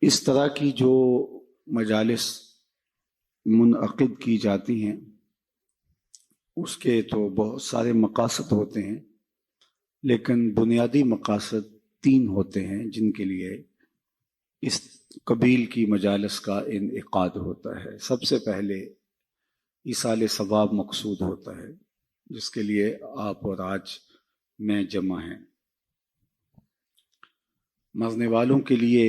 اس طرح کی جو مجالس منعقد کی جاتی ہیں اس کے تو بہت سارے مقاصد ہوتے ہیں، لیکن بنیادی مقاصد 3 ہوتے ہیں جن کے لیے اس قبیل کی مجالس کا انعقاد ہوتا ہے۔ سب سے پہلے ایصال ثواب مقصود ہوتا ہے، جس کے لیے آپ اور آج میں جمع ہیں۔ مرنے والوں کے لیے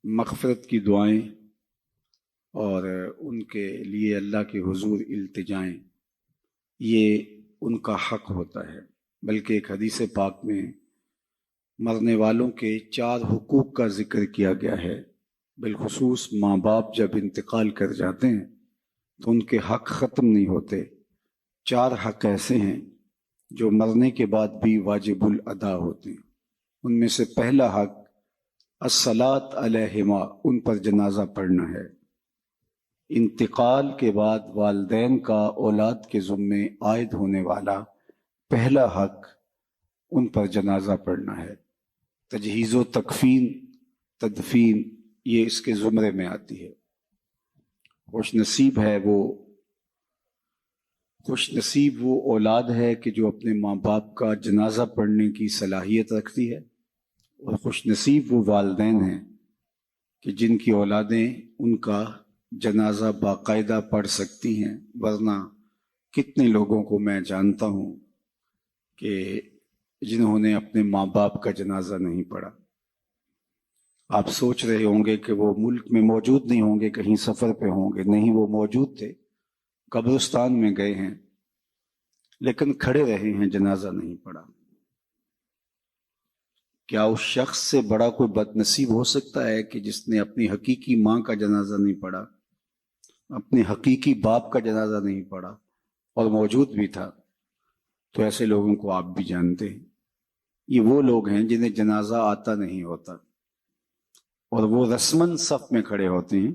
مغفرت کی دعائیں اور ان کے لیے اللہ کے حضور التجائیں، یہ ان کا حق ہوتا ہے۔ بلکہ ایک حدیث پاک میں مرنے والوں کے 4 حقوق کا ذکر کیا گیا ہے۔ بالخصوص ماں باپ جب انتقال کر جاتے ہیں تو ان کے حق ختم نہیں ہوتے۔ 4 حق ایسے ہیں جو مرنے کے بعد بھی واجب الادا ہوتے ہیں۔ ان میں سے پہلا حق الصلاۃ علیہما، ان پر جنازہ پڑھنا ہے۔ انتقال کے بعد والدین کا اولاد کے ذمے عائد ہونے والا پہلا حق ان پر جنازہ پڑھنا ہے۔ تجہیز و تکفین، تدفین، یہ اس کے زمرے میں آتی ہے۔ خوش نصیب وہ اولاد ہے کہ جو اپنے ماں باپ کا جنازہ پڑھنے کی صلاحیت رکھتی ہے، اور خوش نصیب وہ والدین ہیں کہ جن کی اولادیں ان کا جنازہ باقاعدہ پڑھ سکتی ہیں۔ ورنہ کتنے لوگوں کو میں جانتا ہوں کہ جنہوں نے اپنے ماں باپ کا جنازہ نہیں پڑھا۔ آپ سوچ رہے ہوں گے کہ وہ ملک میں موجود نہیں ہوں گے، کہیں سفر پہ ہوں گے۔ نہیں، وہ موجود تھے، قبرستان میں گئے ہیں، لیکن کھڑے رہے ہیں، جنازہ نہیں پڑھا۔ کیا اس شخص سے بڑا کوئی بد نصیب ہو سکتا ہے کہ جس نے اپنی حقیقی ماں کا جنازہ نہیں پڑھا، اپنے حقیقی باپ کا جنازہ نہیں پڑھا اور موجود بھی تھا؟ تو ایسے لوگوں کو آپ بھی جانتے ہیں۔ یہ وہ لوگ ہیں جنہیں جنازہ آتا نہیں ہوتا، اور وہ رسماً صف میں کھڑے ہوتے ہیں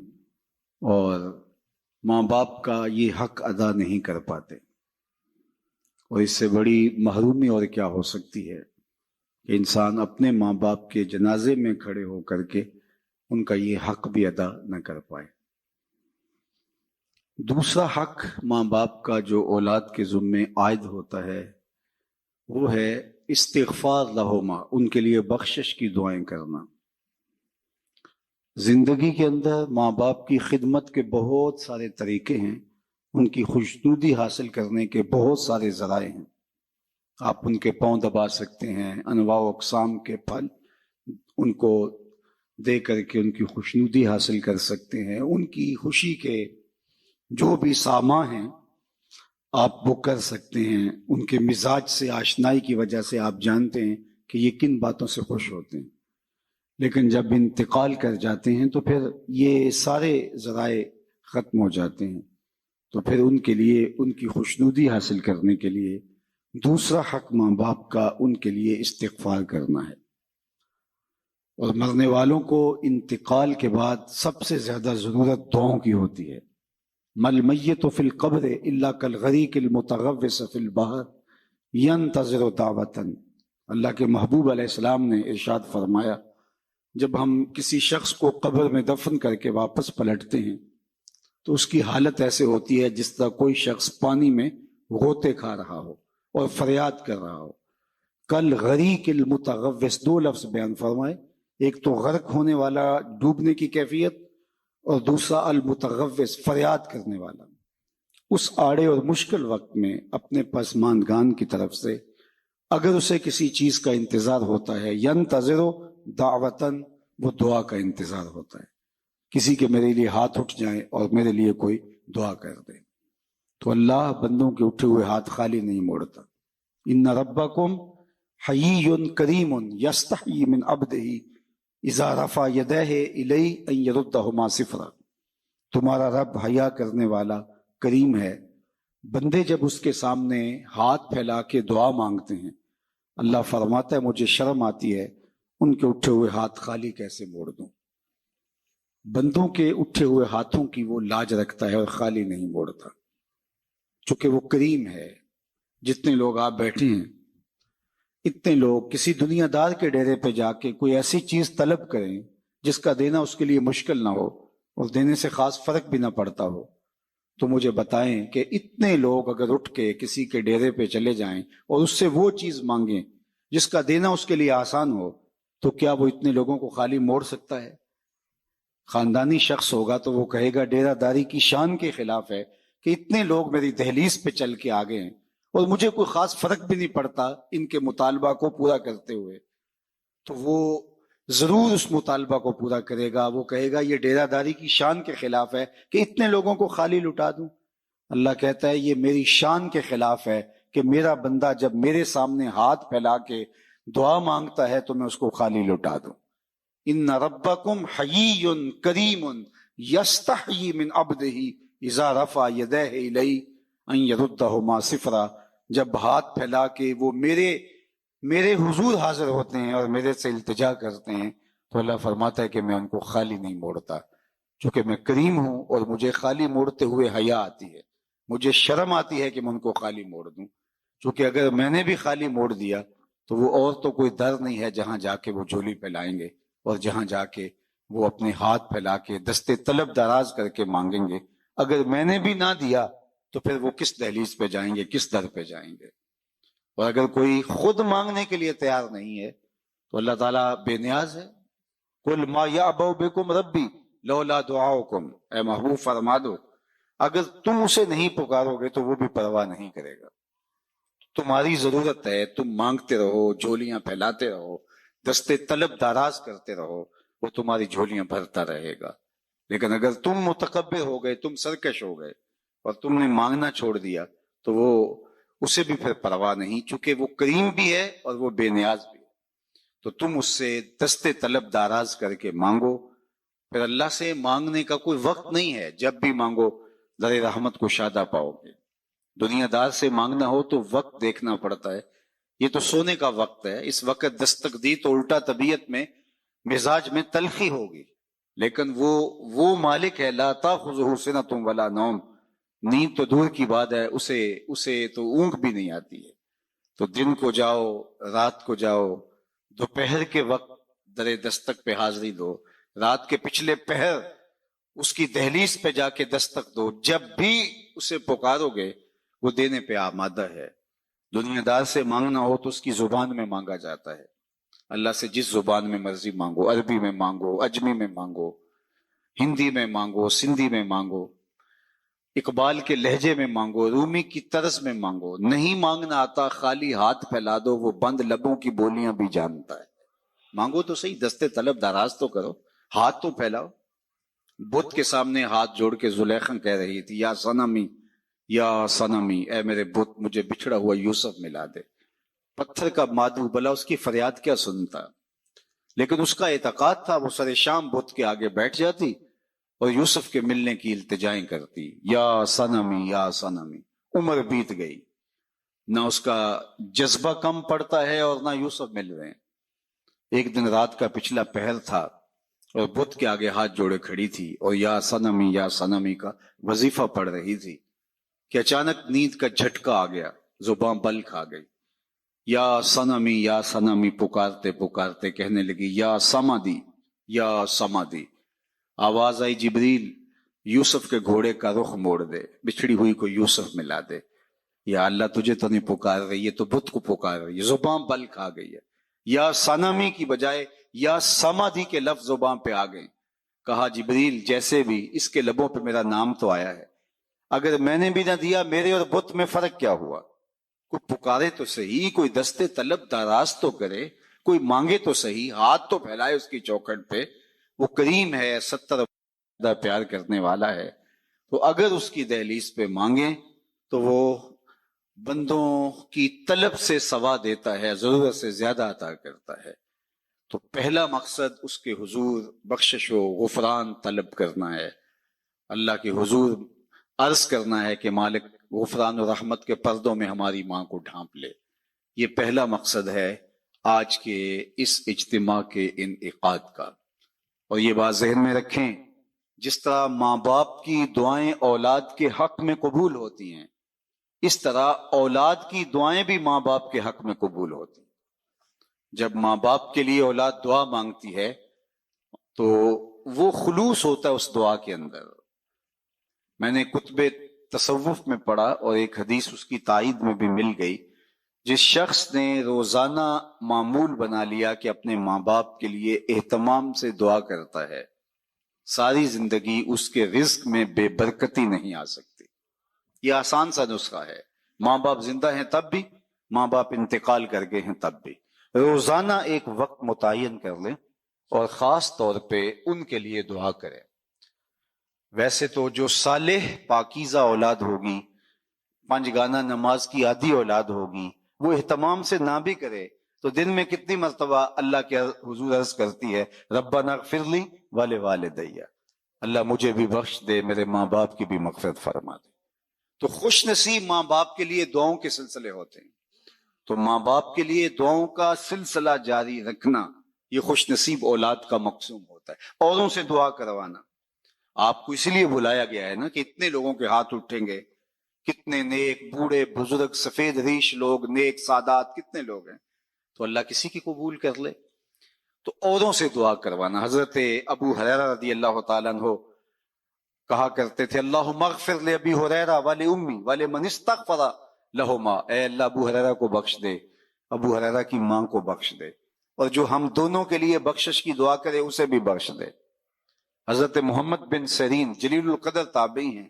اور ماں باپ کا یہ حق ادا نہیں کر پاتے۔ اور اس سے بڑی محرومی اور کیا ہو سکتی ہے کہ انسان اپنے ماں باپ کے جنازے میں کھڑے ہو کر کے ان کا یہ حق بھی ادا نہ کر پائے۔ دوسرا حق ماں باپ کا جو اولاد کے ذمے عائد ہوتا ہے وہ ہے استغفار لہما، ان کے لیے بخشش کی دعائیں کرنا۔ زندگی کے اندر ماں باپ کی خدمت کے بہت سارے طریقے ہیں، ان کی خوشنودی حاصل کرنے کے بہت سارے ذرائع ہیں۔ آپ ان کے پاؤں دبا سکتے ہیں، انواع و اقسام کے پھل ان کو دے کر کے ان کی خوشنودی حاصل کر سکتے ہیں۔ ان کی خوشی کے جو بھی سامان ہیں آپ وہ کر سکتے ہیں۔ ان کے مزاج سے آشنائی کی وجہ سے آپ جانتے ہیں کہ یہ کن باتوں سے خوش ہوتے ہیں۔ لیکن جب انتقال کر جاتے ہیں تو پھر یہ سارے ذرائع ختم ہو جاتے ہیں۔ تو پھر ان کے لیے ان کی خوشنودی حاصل کرنے کے لیے دوسرا حق ماں باپ کا ان کے لیے استغفار کرنا ہے۔ اور مرنے والوں کو انتقال کے بعد سب سے زیادہ ضرورت دعاؤں کی ہوتی ہے۔ مل میت فی القبر الا کالغریق المتغوص فی البحر ینتظر دعوۃ۔ اللہ کے محبوب علیہ السلام نے ارشاد فرمایا، جب ہم کسی شخص کو قبر میں دفن کر کے واپس پلٹتے ہیں تو اس کی حالت ایسے ہوتی ہے جس طرح کوئی شخص پانی میں غوطے کھا رہا ہو اور فریاد کر رہا ہو۔ کل غریق المتغوص، 2 لفظ بیان فرمائے، ایک تو غرق ہونے والا، ڈوبنے کی کیفیت، اور دوسرا المتغوص، فریاد کرنے والا۔ اس آڑے اور مشکل وقت میں اپنے پسماندگان کی طرف سے اگر اسے کسی چیز کا انتظار ہوتا ہے، ینتظر دعوتن، وہ دعا کا انتظار ہوتا ہے، کسی کے میرے لیے ہاتھ اٹھ جائیں اور میرے لیے کوئی دعا کر دے۔ تو اللہ بندوں کے اٹھے ہوئے ہاتھ خالی نہیں موڑتا۔ ان ربکم حیی کریم یستحیی من عبدہ اذا رفع یدیہ الیہ ان یردہما صفرا۔ تمہارا رب حیا کرنے والا کریم ہے، بندے جب اس کے سامنے ہاتھ پھیلا کے دعا مانگتے ہیں، اللہ فرماتا ہے مجھے شرم آتی ہے ان کے اٹھے ہوئے ہاتھ خالی کیسے موڑ دوں۔ بندوں کے اٹھے ہوئے ہاتھوں کی وہ لاج رکھتا ہے اور خالی نہیں موڑتا، چونکہ وہ کریم ہے۔ جتنے لوگ آپ بیٹھے ہیں، اتنے لوگ کسی دنیا دار کے ڈیرے پہ جا کے کوئی ایسی چیز طلب کریں جس کا دینا اس کے لیے مشکل نہ ہو اور دینے سے خاص فرق بھی نہ پڑتا ہو، تو مجھے بتائیں کہ اتنے لوگ اگر اٹھ کے کسی کے ڈیرے پہ چلے جائیں اور اس سے وہ چیز مانگیں جس کا دینا اس کے لیے آسان ہو، تو کیا وہ اتنے لوگوں کو خالی موڑ سکتا ہے؟ خاندانی شخص ہوگا تو وہ کہے گا ڈیرہ داری کی شان کے خلاف ہے کہ اتنے لوگ میری دہلیز پہ چل کے آگے ہیں اور مجھے کوئی خاص فرق بھی نہیں پڑتا ان کے مطالبہ کو پورا کرتے ہوئے، تو وہ ضرور اس مطالبہ کو پورا کرے گا۔ وہ کہے گا یہ ڈیرہ داری کی شان کے خلاف ہے کہ اتنے لوگوں کو خالی لٹا دوں۔ اللہ کہتا ہے یہ میری شان کے خلاف ہے کہ میرا بندہ جب میرے سامنے ہاتھ پھیلا کے دعا مانگتا ہے تو میں اس کو خالی لٹا دوں۔ ان ربکم حیی کریم یستحیی من عبدہ اذا رفع یدیہ الیہ ان یردہما صفرا، جب ہاتھ پھیلا کے وہ میرے حضور حاضر ہوتے ہیں اور میرے سے التجا کرتے ہیں تو اللہ فرماتا ہے کہ میں ان کو خالی نہیں موڑتا، چونکہ میں کریم ہوں اور مجھے خالی موڑتے ہوئے حیا آتی ہے، مجھے شرم آتی ہے کہ میں ان کو خالی موڑ دوں، چونکہ اگر میں نے بھی خالی موڑ دیا تو وہ اور تو کوئی در نہیں ہے جہاں جا کے وہ جھولی پھیلائیں گے اور جہاں جا کے وہ اپنے ہاتھ پھیلا کے دستے طلب دراز کر کے مانگیں گے۔ اگر میں نے بھی نہ دیا تو پھر وہ کس دہلیز پہ جائیں گے، کس در پہ جائیں گے؟ اور اگر کوئی خود مانگنے کے لیے تیار نہیں ہے تو اللہ تعالیٰ بے نیاز ہے۔ قل ما یعبأ بکم ربی لولا دعاؤکم، اے محبوب فرما دو اگر تم اسے نہیں پکارو گے تو وہ بھی پرواہ نہیں کرے گا۔ تمہاری ضرورت ہے، تم مانگتے رہو، جھولیاں پھیلاتے رہو، دستے طلب دراز کرتے رہو، وہ تمہاری جھولیاں بھرتا رہے گا۔ لیکن اگر تم متکبر ہو گئے، تم سرکش ہو گئے اور تم نے مانگنا چھوڑ دیا تو وہ اسے بھی پھر پرواہ نہیں، چونکہ وہ کریم بھی ہے اور وہ بے نیاز بھی ہے۔ تو تم اس سے دستے طلب دراز کر کے مانگو۔ پھر اللہ سے مانگنے کا کوئی وقت نہیں ہے، جب بھی مانگو در رحمت کو شادہ پاؤ گے۔ دنیا دار سے مانگنا ہو تو وقت دیکھنا پڑتا ہے، یہ تو سونے کا وقت ہے، اس وقت دستک دی تو الٹا طبیعت میں مزاج میں تلخی ہوگی، لیکن وہ مالک ہے لا تاخذہ سنۃ ولا نوم، نیند تو دور کی بات ہے، اسے تو اونگ بھی نہیں آتی ہے۔ تو دن کو جاؤ، رات کو جاؤ، دوپہر کے وقت در دستک پہ حاضری دو، رات کے پچھلے پہر اس کی دہلیز پہ جا کے دستک دو، جب بھی اسے پکارو گے وہ دینے پہ آمادہ ہے۔ دنیا دار سے مانگنا ہو تو اس کی زبان میں مانگا جاتا ہے، اللہ سے جس زبان میں مرضی مانگو، عربی میں مانگو، اجمی میں مانگو، ہندی میں مانگو، سندھی میں مانگو، اقبال کے لہجے میں مانگو، رومی کی طرز میں مانگو۔ نہیں مانگنا آتا خالی ہاتھ پھیلا دو، وہ بند لبوں کی بولیاں بھی جانتا ہے۔ مانگو تو صحیح، دستے طلب دراز تو کرو، ہاتھ تو پھیلاؤ۔ بت کے سامنے ہاتھ جوڑ کے زلیخا کہہ رہی تھی یا صنمی یا صنمی، اے میرے بت مجھے بچھڑا ہوا یوسف ملا دے۔ پتھر کا مادو بلا اس کی فریاد کیا سنتا، لیکن اس کا اعتقاد تھا، وہ سر شام بت کے آگے بیٹھ جاتی اور یوسف کے ملنے کی التجائیں کرتی، یا صنمی یا صنمی۔ عمر بیت گئی، نہ اس کا جذبہ کم پڑتا ہے اور نہ یوسف مل رہے ہیں۔ ایک دن رات کا پچھلا پہر تھا اور بت کے آگے ہاتھ جوڑے کھڑی تھی اور یا صنمی کا وظیفہ پڑھ رہی تھی کہ اچانک نیند کا جھٹکا آ گیا، زباں بل کھا گئی۔ یا صنمی پکارتے پکارتے کہنے لگی یا سمادی یا سمادی۔ آواز آئی جبریل یوسف کے گھوڑے کا رخ موڑ دے، بچھڑی ہوئی کو یوسف ملا دے۔ یا اللہ تجھے تو نہیں پکار رہی ہے، تو بت کو پکار رہی ہے، زباں بل کھا گئی ہے۔ یا صنمی کی بجائے یا سمادی کے لفظ زباں پہ آ گئے۔ کہا جبریل جیسے بھی اس کے لبوں پہ میرا نام تو آیا ہے، اگر میں نے بھی نہ دیا میرے اور بت میں فرق کیا ہوا؟ کوئی پکارے تو صحیح، کوئی دستے طلب دراز تو کرے، کوئی مانگے تو صحیح، ہاتھ تو پھیلائے اس کی چوکھٹ پہ۔ وہ کریم ہے، 70 پیار کرنے والا ہے، تو اگر اس کی دہلیز پہ مانگیں تو وہ بندوں کی طلب سے سوا دیتا ہے، ضرورت سے زیادہ عطا کرتا ہے۔ تو پہلا مقصد اس کے حضور بخشش و غفران طلب کرنا ہے، اللہ کے حضور عرض کرنا ہے کہ مالک غفران و رحمت کے پردوں میں ہماری ماں کو ڈھانپ لے۔ یہ پہلا مقصد ہے آج کے اس اجتماع کے انعقاد کا۔ اور یہ بات ذہن میں رکھیں، جس طرح ماں باپ کی دعائیں اولاد کے حق میں قبول ہوتی ہیں، اس طرح اولاد کی دعائیں بھی ماں باپ کے حق میں قبول ہوتی ہیں۔ جب ماں باپ کے لیے اولاد دعا مانگتی ہے تو وہ خلوص ہوتا ہے اس دعا کے اندر. میں نے کتب تصوف میں پڑھا اور ایک حدیث اس کی تائید میں بھی مل گئی. جس شخص نے روزانہ معمول بنا لیا کہ اپنے ماں باپ کے لیے اہتمام سے دعا کرتا ہے، ساری زندگی اس کے رزق میں بے برکتی نہیں آ سکتی. یہ آسان سا نسخہ ہے. ماں باپ زندہ ہیں تب بھی، ماں باپ انتقال کر گئے ہیں تب بھی. روزانہ ایک وقت متعین کر لیں اور خاص طور پہ ان کے لیے دعا کریں. ویسے تو جو صالح پاکیزہ اولاد ہوگی، 5 گانا نماز کی عادی اولاد ہوگی، وہ اہتمام سے نہ بھی کرے تو دن میں کتنی مرتبہ اللہ کے حضور عرض کرتی ہے ربنا اغفر لی ولوالدی، اللہ مجھے بھی بخش دے، میرے ماں باپ کی بھی مغفرت فرما دے. تو خوش نصیب ماں باپ کے لیے دعاؤں کے سلسلے ہوتے ہیں. تو ماں باپ کے لیے دعاؤں کا سلسلہ جاری رکھنا یہ خوش نصیب اولاد کا مقصوم ہوتا ہے. اوروں سے دعا کروانا آپ کو اسی لیے بلایا گیا ہے نا کہ اتنے لوگوں کے ہاتھ اٹھیں گے، کتنے نیک بوڑھے بزرگ سفید ریش لوگ، نیک سادات کتنے لوگ ہیں، تو اللہ کسی کی قبول کر لے. تو اوروں سے دعا کروانا. حضرت ابو ہریرہ رضی اللہ تعالیٰ عنہ کہا کرتے تھے اللہم اغفر لأبی ہریرہ ولأمی ولمن استغفر لہما، اے اللہ ابو ہریرہ کو بخش دے، ابو ہریرہ کی ماں کو بخش دے، اور جو ہم دونوں کے لیے بخشش کی دعا کرے اسے بھی بخش دے. حضرت محمد بن سیرین جلیل القدر تابعی ہیں،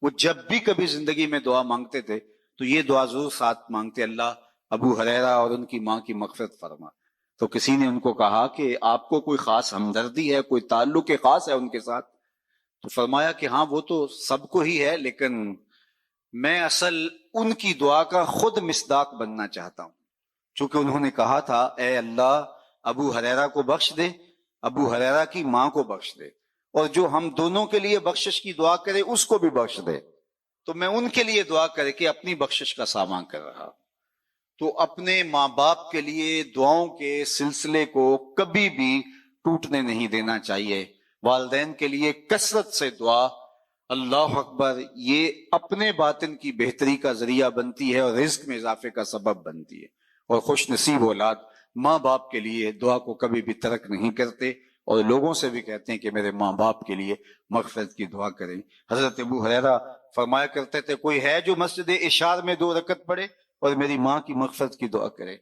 وہ جب بھی کبھی زندگی میں دعا مانگتے تھے تو یہ دعا ضرور ساتھ مانگتے، اللہ ابو ہریرہ اور ان کی ماں کی مغفرت فرما. تو کسی نے ان کو کہا کہ آپ کو کوئی خاص ہمدردی ہے، کوئی تعلق خاص ہے ان کے ساتھ؟ تو فرمایا کہ ہاں وہ تو سب کو ہی ہے، لیکن میں اصل ان کی دعا کا خود مصداق بننا چاہتا ہوں. چونکہ انہوں نے کہا تھا اے اللہ ابو ہریرہ کو بخش دے، ابو ہریرہ کی ماں کو بخش دے، اور جو ہم دونوں کے لیے بخشش کی دعا کرے اس کو بھی بخش دے. تو میں ان کے لیے دعا کر کے اپنی بخشش کا سامان کر رہا. تو اپنے ماں باپ کے لیے دعاؤں کے سلسلے کو کبھی بھی ٹوٹنے نہیں دینا چاہیے. والدین کے لیے کثرت سے دعا، اللہ اکبر، یہ اپنے باطن کی بہتری کا ذریعہ بنتی ہے اور رزق میں اضافے کا سبب بنتی ہے. اور خوش نصیب اولاد ماں باپ کے لیے دعا کو کبھی بھی ترک نہیں کرتے اور لوگوں سے بھی کہتے ہیں کہ میرے ماں باپ کے لیے مغفرت کی دعا کریں. حضرت ابو ہریرہ فرمایا کرتے تھے کوئی ہے جو مسجد اشار میں 2 رکعت پڑھے اور میری ماں کی مغفرت کی دعا کرے.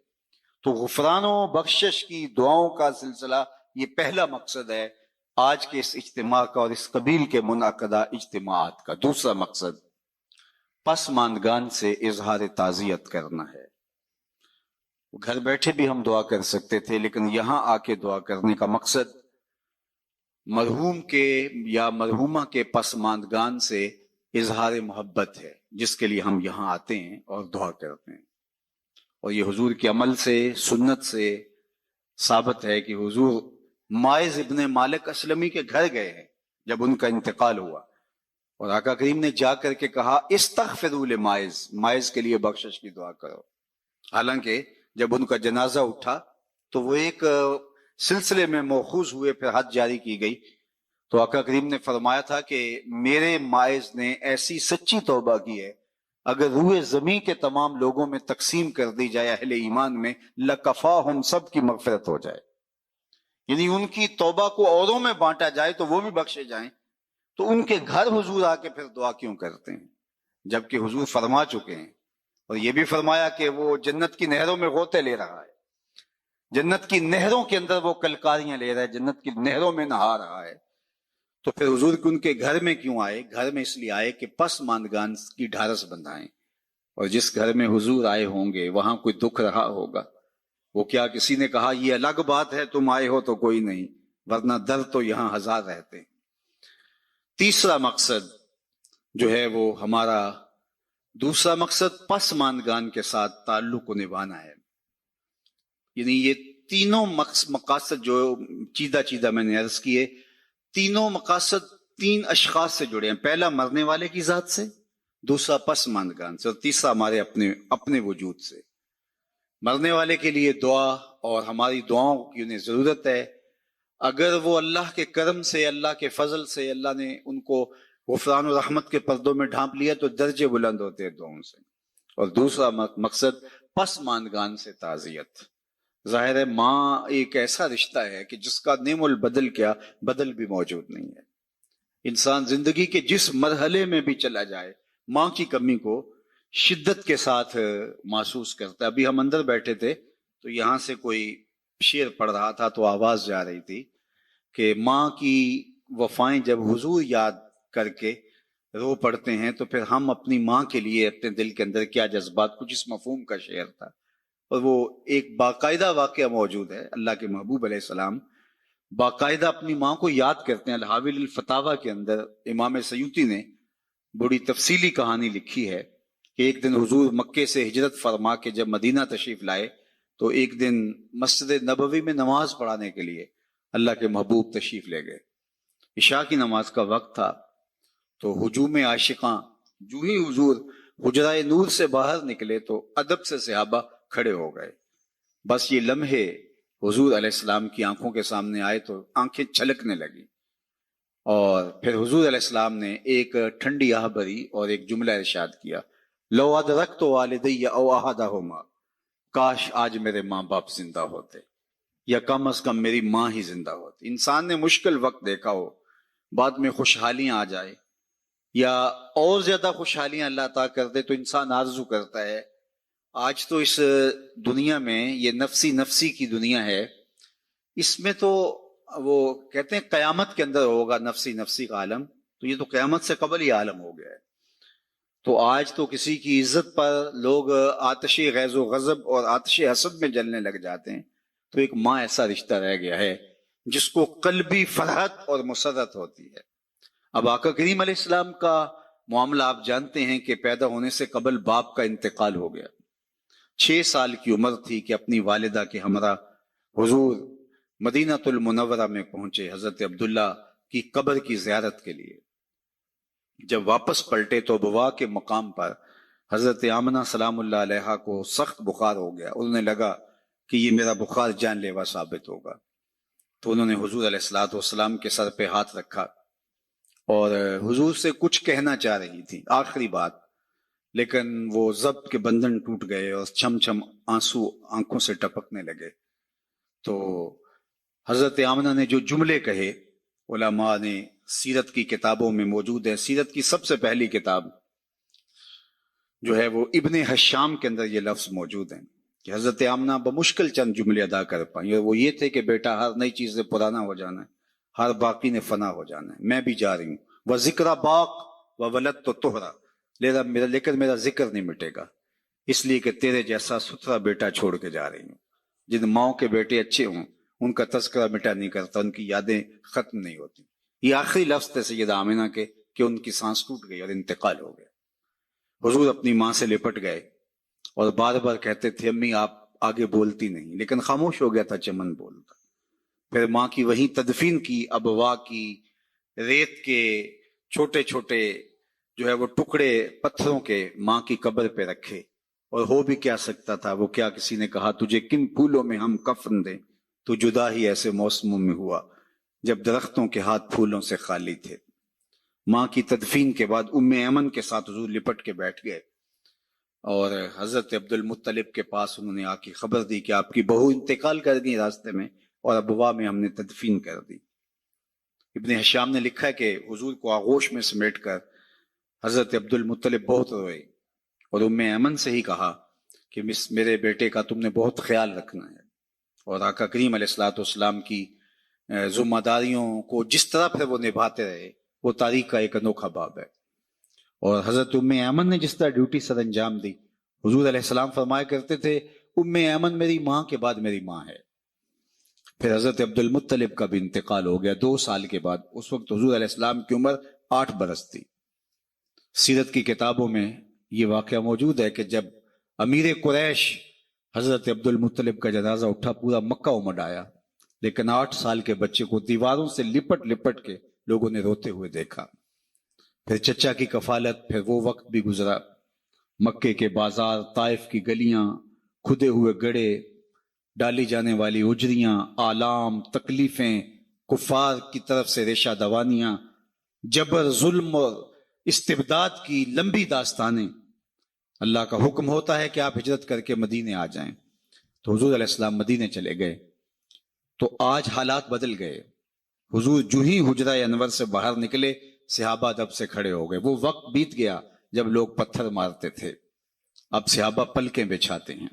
تو غفران و بخشش کی دعاؤں کا سلسلہ یہ پہلا مقصد ہے آج کے اس اجتماع کا اور اس قبیل کے منعقدہ اجتماعات کا. دوسرا مقصد پسماندگان سے اظہار تعزیت کرنا ہے. گھر بیٹھے بھی ہم دعا کر سکتے تھے، لیکن یہاں آ کے دعا کرنے کا مقصد مرحوم کے یا مرحومہ کے پسماندگان سے اظہار محبت ہے، جس کے لیے ہم یہاں آتے ہیں اور دعا کرتے ہیں. اور یہ حضور کے عمل سے، سنت سے ثابت ہے کہ حضور مائز ابن مالک اسلمی کے گھر گئے ہیں جب ان کا انتقال ہوا، اور آقا کریم نے جا کر کے کہا استغفروا لمائز، مائز کے لیے بخشش کی دعا کرو. حالانکہ جب ان کا جنازہ اٹھا تو وہ ایک سلسلے میں مؤخوذ ہوئے، پھر حد جاری کی گئی. تو آقا کریم نے فرمایا تھا کہ میرے مائز نے ایسی سچی توبہ کی ہے اگر روئے زمین کے تمام لوگوں میں تقسیم کر دی جائے اہل ایمان میں، لکفاہم، سب کی مغفرت ہو جائے. یعنی ان کی توبہ کو اوروں میں بانٹا جائے تو وہ بھی بخشے جائیں. تو ان کے گھر حضور آ کے پھر دعا کیوں کرتے ہیں جبکہ حضور فرما چکے ہیں، اور یہ بھی فرمایا کہ وہ جنت کی نہروں میں غوطے لے رہا ہے، جنت کی نہروں کے اندر وہ کلکاریاں لے رہا ہے، جنت کی نہروں میں نہا رہا ہے. تو پھر حضور ان کے گھر میں کیوں آئے؟ گھر میں اس لیے آئے کہ پسماندگان کی ڈھارس بندھائیں. اور جس گھر میں حضور آئے ہوں گے وہاں کوئی دکھ رہا ہوگا. وہ کیا کسی نے کہا یہ الگ بات ہے تم آئے ہو تو کوئی نہیں، ورنہ درد تو یہاں ہزار رہتے ہیں. تیسرا مقصد جو ہے وہ ہمارا دوسرا مقصد پسماندگان کے ساتھ تعلق کو نبھانا ہے. یعنی یہ تینوں مقاصد جو چیدہ میں نے عرض کیے، تینوں مقاصد 3 اشخاص سے جڑے ہیں. پہلا مرنے والے کی ذات سے، دوسرا پسماندگان سے، اور تیسرا ہمارے اپنے وجود سے. مرنے والے کے لیے دعا، اور ہماری دعاؤں کی انہیں ضرورت ہے. اگر وہ اللہ کے کرم سے، اللہ کے فضل سے اللہ نے ان کو غفران و رحمت کے پردوں میں ڈھانپ لیا تو درجے بلند ہوتے ہیں دعاؤں سے. اور دوسرا مقصد پسماندگان سے تعزیت. ظاہر ہے ماں ایک ایسا رشتہ ہے کہ جس کا نعم البدل کیا بدل بھی موجود نہیں ہے. انسان زندگی کے جس مرحلے میں بھی چلا جائے ماں کی کمی کو شدت کے ساتھ محسوس کرتا ہے. ابھی ہم اندر بیٹھے تھے تو یہاں سے کوئی شعر پڑھ رہا تھا تو آواز جا رہی تھی کہ ماں کی وفائیں جب حضور یاد کر کے رو پڑتے ہیں تو پھر ہم اپنی ماں کے لیے اپنے دل کے اندر کیا جذبات. کچھ اس مفہوم کا شعر تھا اور وہ ایک باقاعدہ واقعہ موجود ہے. اللہ کے محبوب علیہ السلام باقاعدہ اپنی ماں کو یاد کرتے ہیں. الحاویل الفتاوی کے اندر امام سیوطی نے بڑی تفصیلی کہانی لکھی ہے کہ ایک دن حضور مکے سے ہجرت فرما کے جب مدینہ تشریف لائے تو ایک دن مسجد نبوی میں نماز پڑھانے کے لیے اللہ کے محبوب تشریف لے گئے. عشاء کی نماز کا وقت تھا تو ہجوم عاشقاں جو ہی حضور حجرہ نور سے باہر نکلے تو ادب سے صحابہ کھڑے ہو گئے. بس یہ لمحے حضور علیہ السلام کی آنکھوں کے سامنے آئے تو آنکھیں چھلکنے لگی اور پھر حضور علیہ السلام نے ایک ٹھنڈی آہ بھری اور ایک جملہ ارشاد کیا لو ادرکت والدی او احدہما، کاش آج میرے ماں باپ زندہ ہوتے یا کم از کم میری ماں ہی زندہ ہوتی. انسان نے مشکل وقت دیکھا ہو بعد میں خوشحالیاں آ جائے یا اور زیادہ خوشحالیاں اللہ عطا کر دے تو انسان آرزو کرتا ہے. آج تو اس دنیا میں یہ نفسی نفسی کی دنیا ہے، اس میں تو وہ کہتے ہیں قیامت کے اندر ہوگا نفسی نفسی کا عالم، تو یہ تو قیامت سے قبل ہی عالم ہو گیا ہے. تو آج تو کسی کی عزت پر لوگ آتش غیظ و غضب اور آتش حسد میں جلنے لگ جاتے ہیں. تو ایک ماں ایسا رشتہ رہ گیا ہے جس کو قلبی فرحت اور مسرت ہوتی ہے. اب آقا کریم علیہ السلام کا معاملہ آپ جانتے ہیں کہ پیدا ہونے سے قبل باپ کا انتقال ہو گیا. 6 سال کی عمر تھی کہ اپنی والدہ کے ہمراہ حضور مدینہ المنورہ میں پہنچے حضرت عبداللہ کی قبر کی زیارت کے لیے. جب واپس پلٹے تو ابوا کے مقام پر حضرت آمنہ سلام اللہ علیہا کو سخت بخار ہو گیا. انہیں لگا کہ یہ میرا بخار جان لیوا ثابت ہوگا تو انہوں نے حضور علیہ الصلوۃ والسلام کے سر پہ ہاتھ رکھا اور حضور سے کچھ کہنا چاہ رہی تھی آخری بات، لیکن وہ ضبط کے بندھن ٹوٹ گئے اور چھم چھم آنسو آنکھوں سے ٹپکنے لگے. تو حضرت آمنہ نے جو جملے کہے علماء نے سیرت کی کتابوں میں موجود ہے. سیرت کی سب سے پہلی کتاب جو ہے وہ ابن حشام کے اندر یہ لفظ موجود ہیں کہ حضرت آمنہ بمشکل چند جملے ادا کر پائیں اور وہ یہ تھے کہ بیٹا ہر نئی چیز سے پرانا ہو جانا ہے، ہر باقی نے فنا ہو جانا ہے، میں بھی جا رہی ہوں. وہ ذکر باق و ولد تو توہرا، لیکن میرا ذکر نہیں مٹے گا اس لیے کہ تیرے جیسا ستھرا بیٹا چھوڑ کے جا رہی ہوں. جن ماؤں کے بیٹے اچھے ہوں ان کا تذکرہ مٹا نہیں کرتا، ان کی یادیں ختم نہیں ہوتی. یہ آخری لفظ تھے سیدہ آمنہ کے کہ ان کی سانس ٹوٹ گئی اور انتقال ہو گیا. حضور اپنی ماں سے لپٹ گئے اور بار بار کہتے تھے امی آپ آگے بولتی نہیں، لیکن خاموش ہو گیا تھا چمن بولتا. پھر ماں کی وہیں تدفین کی. ابوا کی ریت کے چھوٹے چھوٹے جو ہے وہ ٹکڑے پتھروں کے ماں کی قبر پہ رکھے اور ہو بھی کیا سکتا تھا. وہ کیا کسی نے کہا تجھے کن پھولوں میں ہم کفن دیں، تو جدا ہی ایسے موسموں میں ہوا جب درختوں کے ہاتھ پھولوں سے خالی تھے. ماں کی تدفین کے بعد ام ایمن کے ساتھ حضور لپٹ کے بیٹھ گئے اور حضرت عبد المطلب کے پاس انہوں نے آ کے خبر دی کہ آپ کی بہو انتقال کر گئی راستے میں اور ابوا میں ہم نے تدفین کر دی. ابن حشام نے لکھا ہے کہ حضور کو آغوش میں سمیٹ کر حضرت عبد المطلب بہت روئے اور ام ایمن سے ہی کہا کہ میرے بیٹے کا تم نے بہت خیال رکھنا ہے. اور آقا کریم علیہ الصلوۃ والسلام کی ذمہ داریوں کو جس طرح پھر وہ نبھاتے رہے وہ تاریخ کا ایک انوکھا باب ہے. اور حضرت ام ایمن نے جس طرح ڈیوٹی سر انجام دی، حضور علیہ السلام فرمایا کرتے تھے ام ایمن میری ماں کے بعد میری ماں ہے. پھر حضرت عبد المطلب کا بھی انتقال ہو گیا 2 سال کے بعد. اس وقت حضور علیہ السلام کی عمر 8 برس تھی. سیرت کی کتابوں میں یہ واقعہ موجود ہے کہ جب امیر قریش حضرت عبد المطلب کا جنازہ اٹھا پورا مکہ امڈ آیا، لیکن 8 سال کے بچے کو دیواروں سے لپٹ لپٹ کے لوگوں نے روتے ہوئے دیکھا. پھر چچا کی کفالت، پھر وہ وقت بھی گزرا. مکے کے بازار، طائف کی گلیاں، کھدے ہوئے گڑھے، ڈالی جانے والی اجریاں، آلام، تکلیفیں، کفار کی طرف سے ریشہ دوانیاں، جبر، ظلم اور استبداد کی لمبی داستانیں. اللہ کا حکم ہوتا ہے کہ آپ ہجرت کر کے مدینے آ جائیں تو حضور علیہ السلام مدینے چلے گئے تو آج حالات بدل گئے. حضور جو ہی حجرہ انور سے باہر نکلے صحابہ ادب سے کھڑے ہو گئے. وہ وقت بیت گیا جب لوگ پتھر مارتے تھے، اب صحابہ پلکیں بچھاتے ہیں.